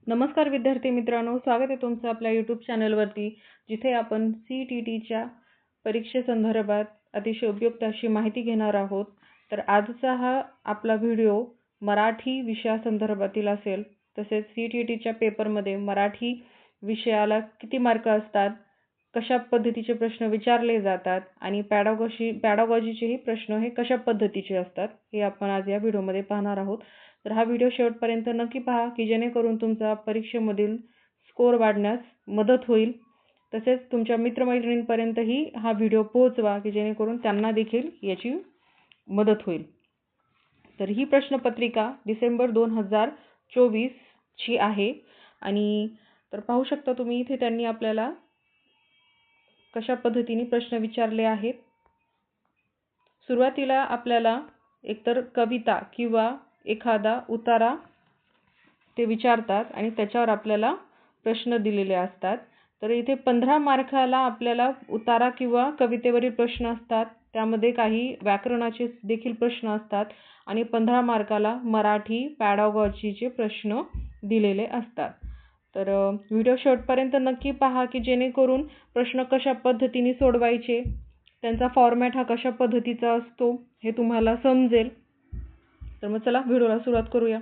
नमस्कार विद्यार्थी मित्रांनो, स्वागत आहे तुमचं आपल्या यूट्यूब चॅनलवरती, जिथे आपण CETच्या परीक्षेसंदर्भात अतिशय उपयुक्त अशी माहिती घेणार आहोत. तर आजचा हा आपला व्हिडिओ मराठी विषयासंदर्भातील असेल. तसेच CETच्या पेपरमध्ये मराठी विषयाला किती मार्क असतात, कशा पद्धतीचे प्रश्न विचारले जातात आणि पॅडागॉजीचेही प्रश्न हे कशा पद्धतीचे असतात हे आपण आज या व्हिडिओमध्ये पाहणार आहोत. तर हा व्हिडिओ शेवटपर्यंत नक्की पहा, की जेणेकरून तुमचा परीक्षेमधील स्कोअर वाढण्यास मदत होईल. तसेच तुमच्या मित्रमैत्रिणींपर्यंतही हा व्हिडिओ पोहोचवा, की जेणेकरून त्यांना देखील याची मदत होईल. तर ही प्रश्नपत्रिका डिसेंबर 2024 ची आहे आणि तर पाहू शकता तुम्ही इथे त्यांनी आपल्याला कशा पद्धतीने प्रश्न विचारले आहेत. सुरुवातीला आपल्याला एकतर कविता किंवा एखादा उतारा ते विचारतात आणि त्याच्यावर आपल्याला प्रश्न दिलेले असतात. तर इथे 15 मार्काला आपल्याला उतारा किंवा कवितेवरील प्रश्न असतात. त्यामध्ये काही व्याकरणाचे देखील प्रश्न असतात आणि 15 मार्काला मराठी पॅडागॉजीचे प्रश्न दिलेले असतात. तर व्हिडिओ शेवटपर्यंत नक्की पहा, की जेणेकरून प्रश्न कशा पद्धतीने सोडवायचे, त्यांचा फॉर्मॅट हा कशा पद्धतीचा असतो हे तुम्हाला समजेल. तर मग चला व्हिडिओला सुरुवात करूया.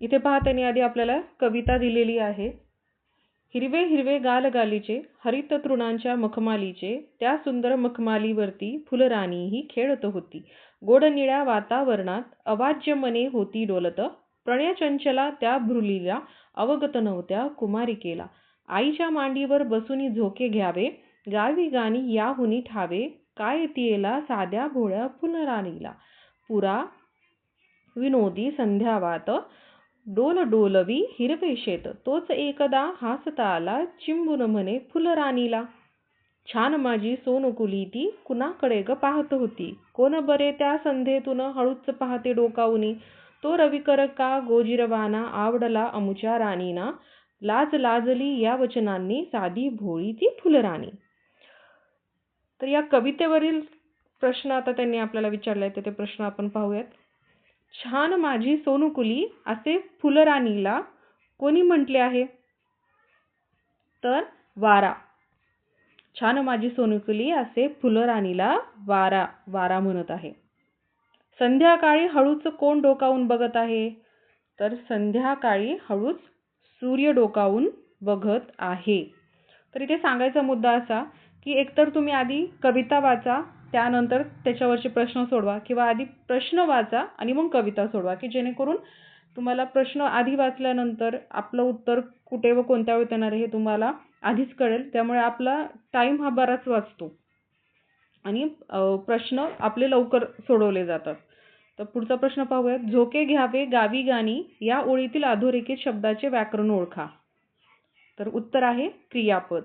इथे पहा, त्यांनी आधी आपल्याला कविता दिलेली आहे. हिरवे हिरवे गालगालीचे हरित तृणांच्या मखमालीचे, त्या सुंदर मखमालीवरती फुलराणीही खेळत होती. गोड निळ्या वातावरणात अवाज्य मने होती डोलत, प्रणयचंचला त्या भ्रुलीला अवगत नव्हत्या कुमारिकेला. आईच्या मांडीवर बसूनी झोके घ्यावे, गावी गाणी याहुनी ठावे, काय तियेला साध्या भोळ्या फुलराणीला. पुरा विनोदी संध्यावात डोल डोलवी हिरवे शेत, तोच एकदा हासता आला चिंबून म्हणे फुलराणीला. छान माझी सोनकुली ती कुणाकडे ग पाहत होती, कोण बरे त्या संध्येतून हळूच पाहते डोकावूनी. तो रविकर का गोजिरवाना आवडला अमुच्या राणीना, लाज लाजली या वचनांनी साधी भोळी ती फुलराणी. तर या कवितेवरील प्रश्न आता त्यांनी आपल्याला विचारले, ते प्रश्न आपण पाहूयात. छान माझी सोनुकुली असे फुलराणीला कोणी म्हटले आहे? तर वारा. छान माझी सोनुकुली असे फुलराणीला वारा म्हणत आहे. संध्याकाळी हळूच कोण डोकावून बघत आहे? तर संध्याकाळी हळूच सूर्य डोकावून बघत आहे. तर इथे सांगायचा मुद्दा असा, की एकतर तुम्ही आधी कविता वाचा, त्यानंतर त्याच्यावरचे प्रश्न सोडवा, किंवा आधी प्रश्न वाचा आणि मग कविता सोडवा, की जेणेकरून तुम्हाला प्रश्न आधी वाचल्यानंतर आपलं उत्तर कुठे व कोणत्या वेळेत येणार हे तुम्हाला आधीच कळेल. त्यामुळे आपला टाइम हा बराच वाचतो आणि प्रश्न आपले लवकर सोडवले जातात. तर पुढचा प्रश्न पाहूयात. झोके घ्यावे गावी गाणी या ओळीतील अधोरेखित शब्दाचे व्याकरण ओळखा. तर उत्तर आहे क्रियापद.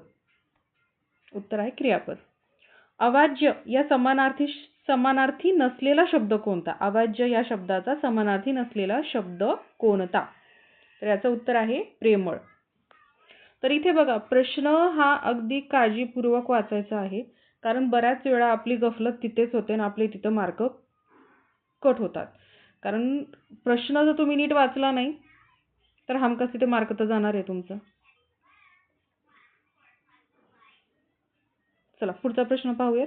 अवाज्य या समानार्थी नसलेला शब्द कोणता? अवाज्य या शब्दाचा समानार्थी नसलेला शब्द कोणता? तर याचं उत्तर आहे प्रेमळ. तर इथे बघा, प्रश्न हा अगदी काळजीपूर्वक वाचायचा आहे, कारण बऱ्याच वेळा आपली गफलत तिथेच होते आणि आपले तिथं मार्क कट होतात. कारण प्रश्न जर तुम्ही नीट वाचला नाही तर हमखास तिथे मार्क तर जाणार आहे तुमचं. चला पुढचा प्रश्न पाहूयात.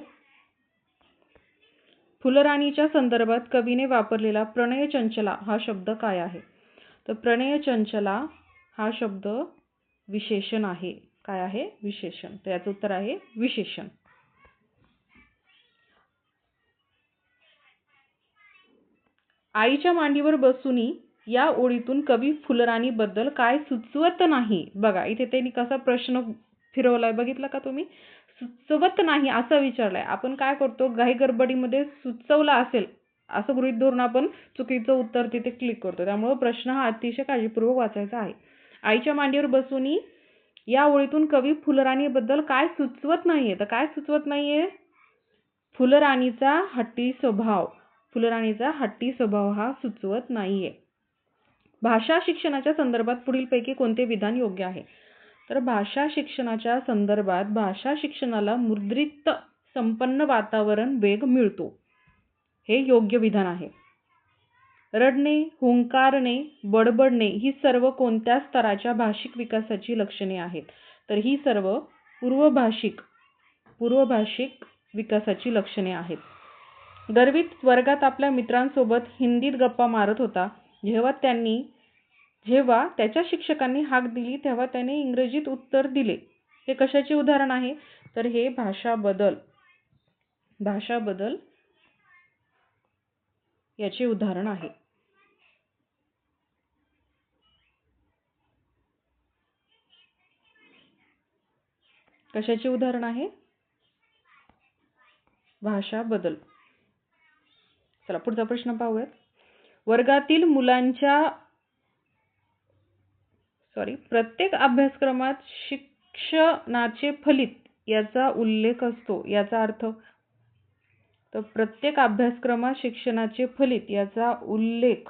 फुलराणीच्या संदर्भात कवीने वापरलेला प्रणयचंचला हा शब्द काय आहे? तर प्रणयचंचला हा शब्द विशेषण आहे. काय आहे? विशेषण. तर याचं उत्तर आहे विशेषण. आईच्या मांडीवर बसूनी या ओळीतून कवी फुलराणीबद्दल काय सुचवत नाही? बघा, इथे त्यांनी कसा प्रश्न फिरवलाय बघितला का तुम्ही? सुचवत नाही असं विचारलंय. आपण काय करतो, घाई गडबडीमध्ये सुचवला असेल असं गृहीत धरून आपण चुकीचं उत्तर तिथे क्लिक करतो. त्यामुळे प्रश्न हा अतिशय काळजीपूर्वक वाचायचा आहे. आईच्या मांडीवर बसूनी या ओळीतून कवी फुलराणीबद्दल काय सुचवत नाहीये? तर काय सुचवत नाहीये? फुलराणीचा हट्टी स्वभाव. फुलराणीचा हट्टी स्वभाव हा सुचवत नाहीये. भाषा शिक्षणाच्या संदर्भात पुढीलपैकी कोणते विधान योग्य आहे? तर भाषा शिक्षणाच्या संदर्भात भाषा शिक्षणाला मुद्रित संपन्न वातावरण वेग मिळतो, हे योग्य विधान आहे. रडणे, हुंकारणे, बडबडणे ही सर्व कोणत्या स्तराच्या भाषिक विकासाची लक्षणे आहेत? तर ही सर्व पूर्वभाषिक विकासाची लक्षणे आहेत. गर्वित वर्गात आपल्या मित्रांसोबत हिंदीत गप्पा मारत होता. जेव्हा त्याच्या शिक्षकांनी हाक दिली तेव्हा त्याने इंग्रजीत उत्तर दिले. हे कशाचे उदाहरण आहे? तर हे भाषा बदल याचे उदाहरण आहे. कशाचे उदाहरण आहे? भाषा बदल. चला पुढचा प्रश्न पाहूयात. वर्गातील मुलांच्या प्रत्येक अभ्यासक्रमात शिक्षणाचे फलित याचा उल्लेख असतो. याचा अर्थ? तर प्रत्येक अभ्यासक्रमात शिक्षणाचे फलित याचा उल्लेख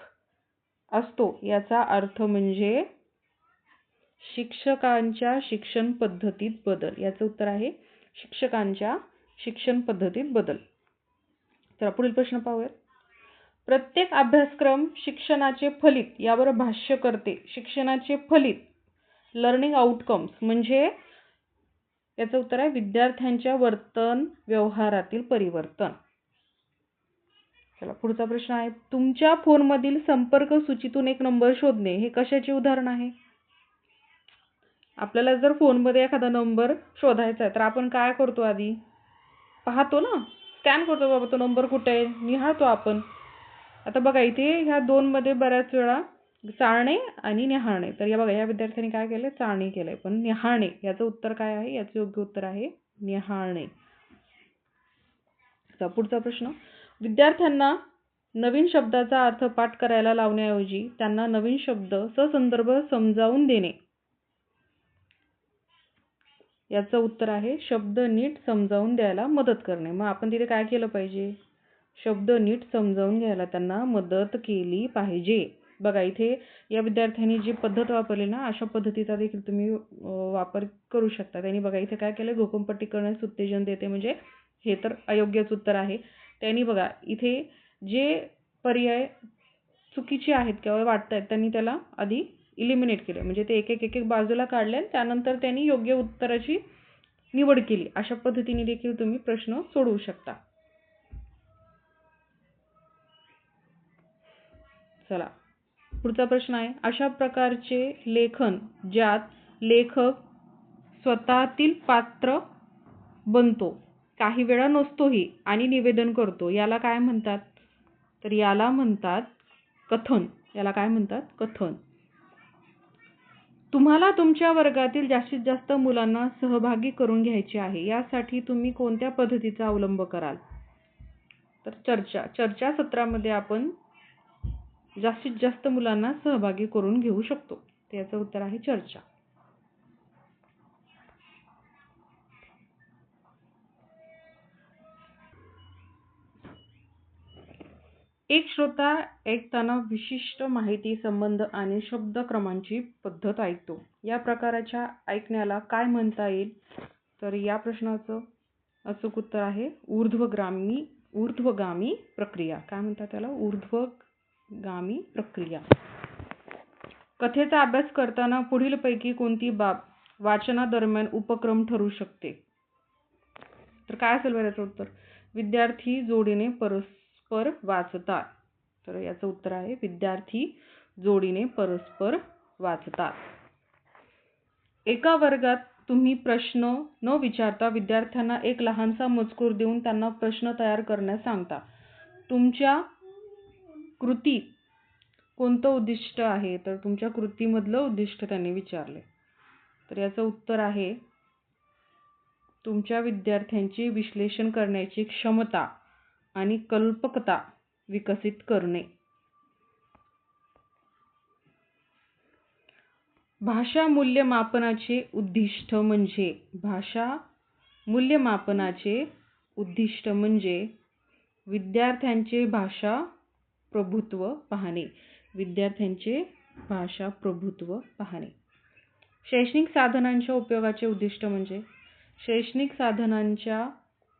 असतो. याचा अर्थ म्हणजे शिक्षकांच्या शिक्षण पद्धतीत बदल. याचं उत्तर आहे शिक्षकांच्या शिक्षण पद्धतीत बदल. चला पुढील प्रश्न पाहूयात. प्रत्येक अभ्यासक्रम शिक्षणाचे फलित यावर भाष्य करते. शिक्षणाचे फलित लर्निंग आउटकम्स म्हणजे याचं उत्तर आहे विद्यार्थ्यांच्या वर्तन व्यवहारातील परिवर्तन. चला पुढचा प्रश्न आहे. तुमच्या फोनमधील संपर्क सूचीतून एक नंबर शोधणे हे कशाचे उदाहरण आहे? आपल्याला जर फोनमध्ये एखादा नंबर शोधायचा आहे तर आपण काय करतो? आधी पाहतो ना, स्कॅन करतो, बाबा तो नंबर कुठे आहे, निहाळतो आपण. आता बघा इथे ह्या दोन मध्ये बऱ्याच वेळा चाळणे आणि निहाळणे. तर या बघा या विद्यार्थ्यांनी काय केले? चाळणे केलंय, पण निहाळणे याचं उत्तर काय आहे? याचे योग्य उत्तर आहे निहाळणे. पुढचा प्रश्न. विद्यार्थ्यांना नवीन शब्दाचा अर्थ पाठ करायला लावण्याऐवजी त्यांना नवीन शब्द ससंदर्भ समजावून देणे. याचं उत्तर आहे शब्द नीट समजावून द्यायला मदत करणे. मग आपण तिथे काय केलं पाहिजे? शब्द नीट समजावून घ्यायला त्यांना मदत केली पाहिजे. बघा इथे या विद्यार्थ्यांनी जी पद्धत वापरली ना, अशा पद्धतीचा देखील तुम्ही वापर करू शकता. त्यांनी बघा इथे काय केलं? घोकंपट्टी करण्यास उत्तेजन देते, म्हणजे हे तर अयोग्यच उत्तर आहे. त्यांनी बघा इथे जे पर्याय चुकीचे आहेत किंवा वाटतात त्यांनी त्याला आधी इलिमिनेट केले, म्हणजे ते एक एक बाजूला काढले आणि त्यानंतर त्यांनी योग्य उत्तराची निवड केली. अशा पद्धतीने देखील तुम्ही प्रश्न सोडवू शकता. चला पुढचा प्रश्न आहे. अशा प्रकारचे लेखन ज्यात लेखक स्वतःतील पात्र बनतो, काही वेळा नसतोही आणि निवेदन करतो, याला काय म्हणतात? तर याला म्हणतात कथन. याला काय म्हणतात? कथन. तुम्हाला तुमच्या वर्गातील जास्तीत जास्त मुलांना सहभागी करून घ्यायचे आहे. यासाठी तुम्ही कोणत्या पद्धतीचा अवलंब कराल? तर चर्चासत्रामध्ये आपण जास्तीत जास्त मुलांना सहभागी करून घेऊ शकतो. त्याचं उत्तर आहे चर्चा. एक श्रोता ऐकताना विशिष्ट माहिती, संबंध आणि शब्दक्रमांची पद्धत ऐकतो. या प्रकारच्या ऐकण्याला काय म्हणता येईल? तर या प्रश्नाचं अचूक उत्तर आहे ऊर्ध्वगामी प्रक्रिया. काय म्हणतात त्याला? ऊर्ध्वगामी प्रक्रिया. कथेचा अभ्यास करताना पुढीलपैकी कोणती बाब वाचनादरम्यान उपक्रम ठरू शकते? तर काय असेल याचं उत्तर? विद्यार्थी जोडीने परस्पर वाचतात. तर याचं उत्तर आहे विद्यार्थी जोडीने परस्पर वाचतात. एका वर्गात तुम्ही प्रश्न न विचारता विद्यार्थ्यांना एक लहानसा मजकूर देऊन त्यांना प्रश्न तयार करण्यास सांगता. तुमच्या कृतीत कोणतं उद्दिष्ट आहे? तर तुमच्या कृतीमधलं उद्दिष्ट त्यांनी विचारले. तर याचं उत्तर आहे तुमच्या विद्यार्थ्यांची विश्लेषण करण्याची क्षमता आणि कल्पकता विकसित करणे. भाषा मूल्यमापनाचे उद्दिष्ट म्हणजे विद्यार्थ्यांचे भाषा प्रभुत्व पाहणे. शैक्षणिक साधनांच्या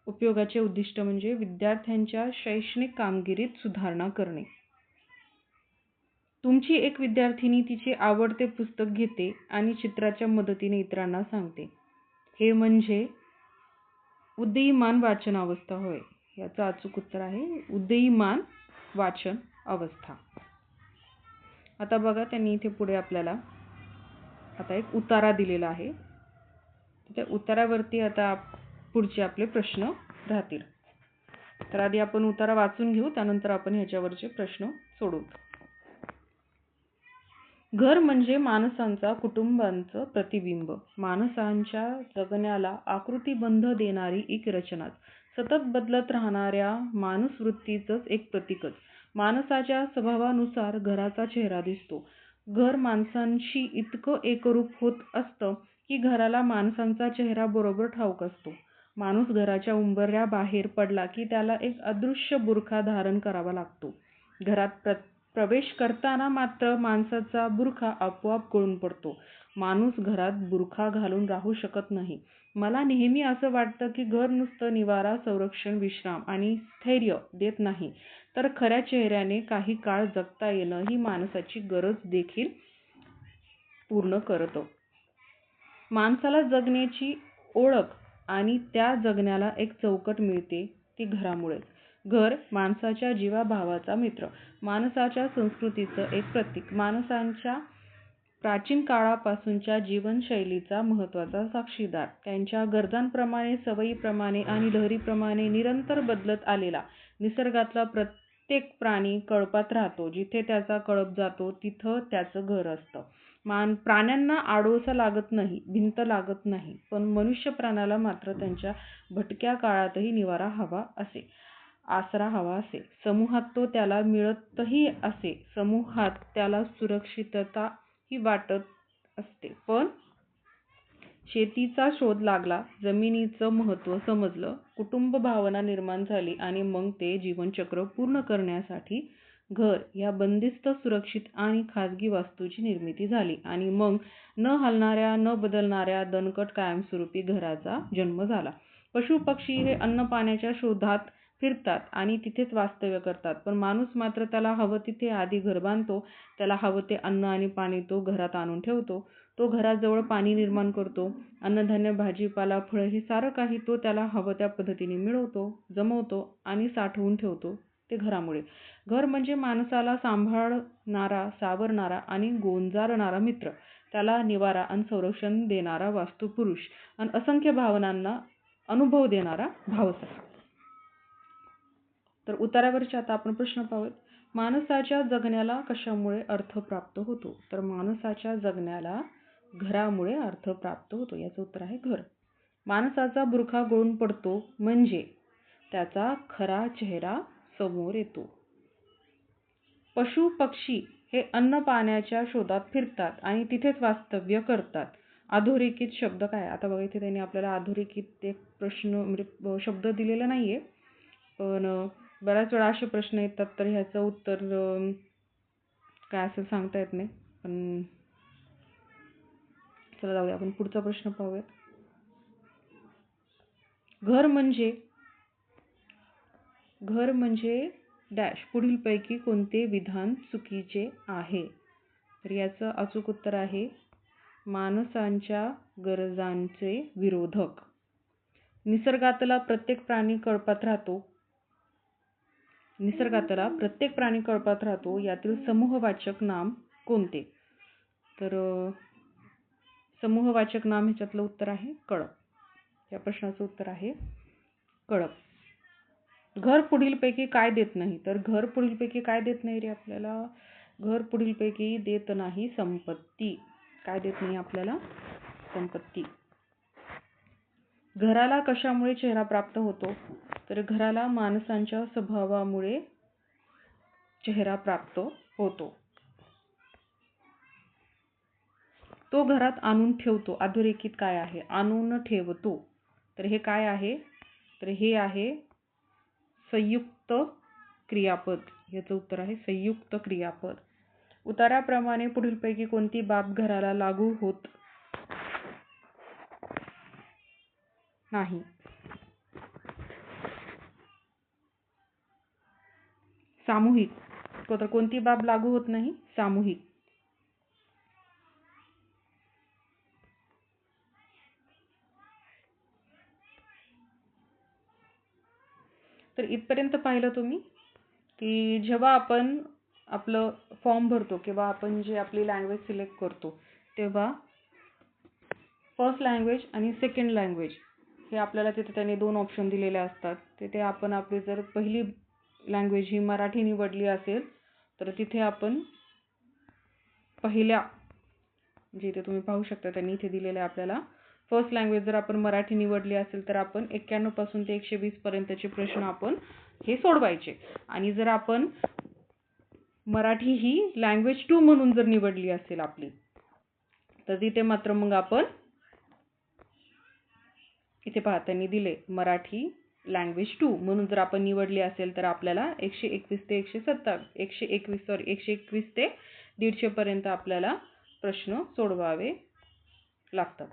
उपयोगाचे उद्दिष्ट म्हणजे विद्यार्थ्यांच्या शैक्षणिक कामगिरीत सुधारणा करणे. तुमची एक विद्यार्थिनी तिचे आवडते पुस्तक घेते आणि चित्राच्या मदतीने इतरांना सांगते. हे म्हणजे उदीयमान वाचन अवस्था होय. याचं अचूक उत्तर आहे उदीयमान वाचन अवस्था. आता बघा, त्यांनी इथे पुढे आपल्याला आता एक उतारा दिलेला आहे. त्या उतारावरती आता पुढचे आपले प्रश्न राहतील. तर आधी आपण उतारा वाचून घेऊ, त्यानंतर आपण ह्याच्यावरचे प्रश्न सोडवू. घर म्हणजे माणसांचा, कुटुंबांचं प्रतिबिंब, माणसांच्या जगण्याला आकृतीबंध देणारी एक रचनाच, सतत बदलत राहणाऱ्या माणूसवृत्तीचंच एक प्रतीकच. माणसाच्या स्वभावानुसार घराचा चेहरा दिसतो. घर माणसांशी इतकं एकरूप होत असतं की घराला माणसांचा चेहरा बरोबर ठाऊक असतो. माणूस घराच्या उंबऱ्याबाहेर पडला की त्याला एक अदृश्य बुरखा धारण करावा लागतो. घरात प्रवेश करताना मात्र माणसाचा बुरखा आपोआप गळून पडतो. माणूस घरात बुरखा घालून राहू शकत नाही. मला नेहमी असं वाटतं की घर नुसतं निवारा, संरक्षण, विश्राम आणि स्थैर्य देत नाही, तर खऱ्या चेहऱ्याने काही काळ जगता येणं ही माणसाची गरज देखील पूर्ण करतं. माणसाला जगण्याची ओळख आणि त्या जगण्याला एक चौकट मिळते ती घरामुळे. घर माणसाच्या जीवाभावाचा मित्र, माणसाच्या संस्कृतीचं एक प्रतीक, माणसांच्या प्राचीन काळापासूनच्या जीवनशैलीचा महत्त्वाचा साक्षीदार, त्यांच्या गरजांप्रमाणे, सवयीप्रमाणे आणि लहरीप्रमाणे निरंतर बदलत आलेला. निसर्गातला प्रत्येक प्राणी कळपात राहतो. जिथे त्याचा कळप जातो तिथं त्याचं घर असतं. प्राण्यांना आडोसा लागत नाही, भिंत लागत नाही, पण मनुष्य प्राण्याला मात्र त्यांच्या भटक्या काळातही निवारा हवा असे, आसरा हवा असे. समूहात तो त्याला मिळतही असे. समूहात त्याला सुरक्षितता ही वाटत असते. पण शेतीचा शोध लागला, जमिनीचं महत्त्व समजलं, कुटुंब भावना निर्माण झाली आणि मग ते जीवनचक्र पूर्ण करण्यासाठी घर या बंदिस्त, सुरक्षित आणि खाजगी वास्तूची निर्मिती झाली आणि मग न हलणाऱ्या, न बदलणाऱ्या दणकट कायमस्वरूपी घराचा जन्म झाला. पशुपक्षी हे अन्न-पाण्याच्या शोधात फिरतात आणि तिथेच वास्तव्य करतात, पण माणूस मात्र त्याला हवं तिथे आधी घर बांधतो. त्याला हवं ते अन्न आणि पाणी तो घरात आणून ठेवतो. तो घराजवळ पाणी निर्माण करतो. अन्नधान्य, भाजीपाला, फळं हे सारं काही तो त्याला हवं त्या पद्धतीने मिळवतो, जमवतो आणि साठवून ठेवतो. ते घरामुळे. घर म्हणजे माणसाला सांभाळणारा, सावरणारा आणि गोंजारणारा मित्र, त्याला निवारा आणि संरक्षण देणारा वास्तुपुरुष आणि असंख्य भावनांना अनुभव देणारा भावसार. तर उतारावरचे आता आपण प्रश्न पाहूयात. माणसाच्या जगण्याला कशामुळे अर्थ प्राप्त होतो? तर माणसाच्या जगण्याला घरामुळे अर्थ प्राप्त होतो. याचं उत्तर आहे घर. माणसाचा बुरखा गळून पडतो म्हणजे त्याचा खरा चेहरा समोर येतो. पशु पक्षी हे अन्न पाण्याच्या शोधात फिरतात आणि तिथेच वास्तव्य करतात. अधोरेखित शब्द काय? आता बघा, इथे त्यांनी आपल्याला अधोरेखित एक प्रश्न म्हणजे शब्द दिलेला नाहीये, पण बऱ्याच वेळा असे प्रश्न येतात, तर ह्याचं उत्तर काय असेल सांगता येत नाही. पण चला जाऊया, आपण पुढचा प्रश्न पाहूयात. घर म्हणजे डॅश पुढीलपैकी कोणते विधान चुकीचे आहे? तर याचं अचूक उत्तर आहे माणसांच्या गरजांचे विरोधक. निसर्गातला प्रत्येक प्राणी कळपात राहतो. यातील समूहवाचक नाम कोणते? तर समूहवाचक नाम ह्याच्यातलं उत्तर आहे कळप. या प्रश्नाचं उत्तर आहे कळप. घर पुढीलपैकी काय देत नाही? तर घर पुढीलपैकी काय देत नाही रे आपल्याला? घर पुढीलपैकी देत नाही संपत्ती. काय देत नाही आपल्याला? संपत्ती. घराला कशामुळे चेहरा प्राप्त होतो? तर घराला माणसांच्या स्वभावामुळे चेहरा प्राप्त होतो. तो घरात आणून ठेवतो. अधोरेखित काय आहे? आणून ठेवतो. तर हे काय आहे? तर हे आहे संयुक्त क्रियापद. याचं उत्तर आहे संयुक्त क्रियापद. उताराप्रमाणे पुढीलपैकी कोणती बाब घराला लागू होत नाही? सामूहिक. तर कोणती बाब लागू होत नाही? सामूहिक. तर इथपर्यंत पाहिलं तुम्ही की जेव्हा आपण आपलं फॉर्म भरतो किंवा आपण जे आपली लँग्वेज सिलेक्ट करतो तेव्हा फर्स्ट लँग्वेज आणि सेकंड लँग्वेज हे आपल्याला तिथे त्यांनी 2 ऑप्शन दिलेले असतात. तिथे आपण आपली जर पहिली लँग्वेज ही मराठी निवडली असेल तर तिथे आपण पहिल्या जे इथे तुम्ही पाहू शकता त्यांनी इथे दिलेलं आहे आपल्याला फर्स्ट लँग्वेज जर आपण मराठी निवडली असेल तर आपण 91 पासून ते 120 पर्यंतचे प्रश्न आपण हे सोडवायचे. आणि जर आपण मराठी ही लँग्वेज 2 म्हणून जर निवडली असेल आपली तर तिथे मात्र मग आपण इथे पहा त्यांनी दिले मराठी लँग्वेज 2 म्हणून जर आपण निवडली असेल तर आपल्याला 121 ते 121 ते 150 पर्यंत आपल्याला प्रश्न सोडवावे लागतात.